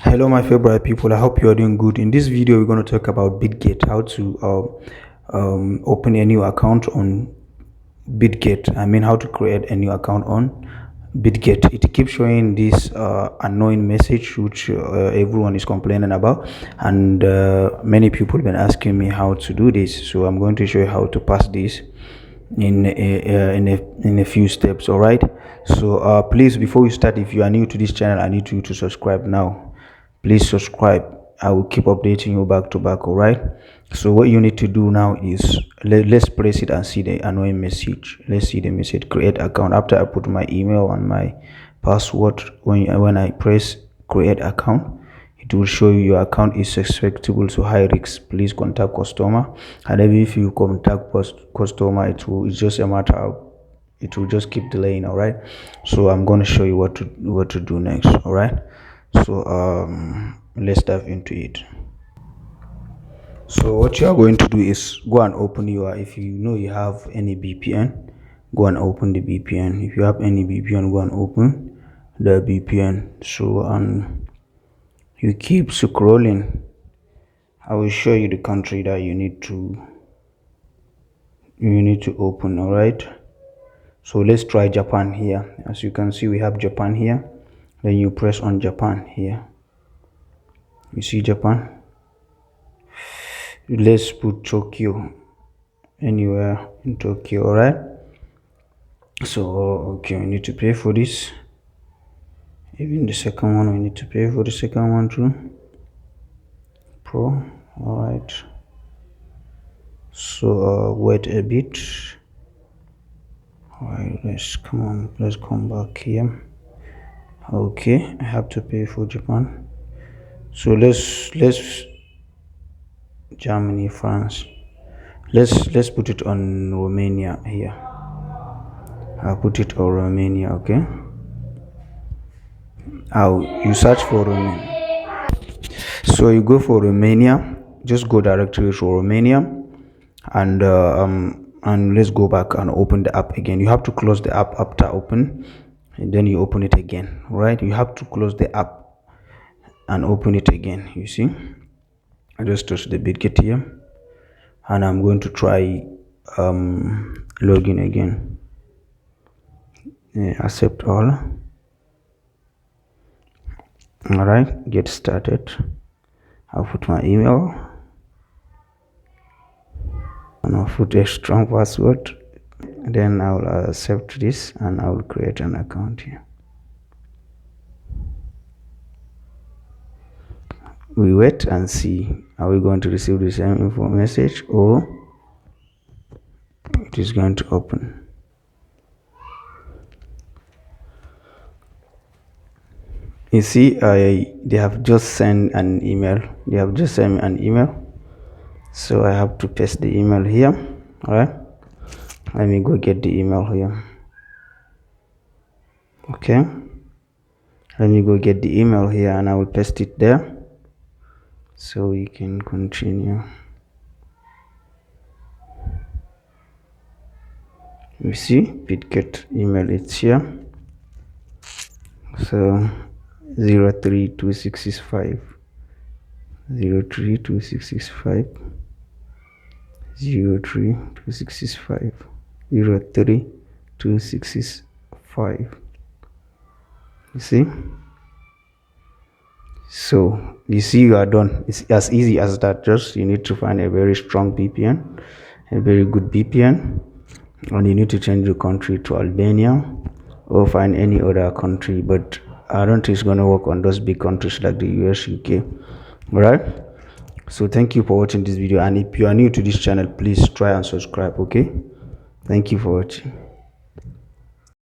Hello my favorite people, I hope you are doing good. In this video we're going to talk about BitGet, how to open a new account on BitGet. I mean how to create a new account on BitGet. It keeps showing this annoying message which everyone is complaining about, and many people have been asking me how to do this, so I'm going to show you how to pass this in a few steps. All right, so please, before we start, if you are new to this channel, I need you to subscribe now. Please subscribe. I will keep updating you back to back. All right, so what you need to do now is let's press it and see the annoying message. Let's see the message, create account. After I put my email and my password, when I press create account, it will show you your account is susceptible to high risk. Please contact customer. And if you contact customer, it's just a matter of, it will just keep delaying. All right, so I'm going to show you what to do next. All right, so let's dive into it. So what you are going to do is go and open your, if you know you have any VPN, go and open the VPN. If you have any VPN, go and open the VPN. So you keep scrolling. I will show you the country that you need to open. All right, so let's try Japan here. As you can see, we have Japan here. Then you press on Japan here. You see Japan. Let's put Tokyo, anywhere in Tokyo. All right, so okay, we need to pay for this. Even the second one, we need to pay for the second one too. Pro. All right, so wait a bit. All right, let's come back here. Okay, I have to pay for Japan, so let's Germany, France. Let's put it on Romania here. I'll put it on Romania. Okay, you search for Romania. So you go for Romania, just go directly to Romania, and let's go back and open the app again. You have to close the app after open, and then you open it again. Right, you have to close the app and open it again. You see, I just touch the BitGet here, and I'm going to try login again. Accept all. All right, get started. I'll put my email and I'll put a strong password. Then I'll accept this and I will create an account here. We wait and see, are we going to receive the same info message or it is going to open. You see, they have just sent an email. They have just sent me an email, so I have to paste the email here. All right, let me go get the email here. Okay, let me go get the email here and I will paste it there so we can continue. You see, BitGet email, it's here. So 032665 032665 032665 032665. You see, so you see, you are done. It's as easy as that. Just you need to find a very strong VPN, a very good VPN, and you need to change the country to Albania or find any other country, but I don't think it's going to work on those big countries like the US, UK. All right, so thank you for watching this video, and if you are new to this channel, please try and subscribe. Okay, thank you for watching.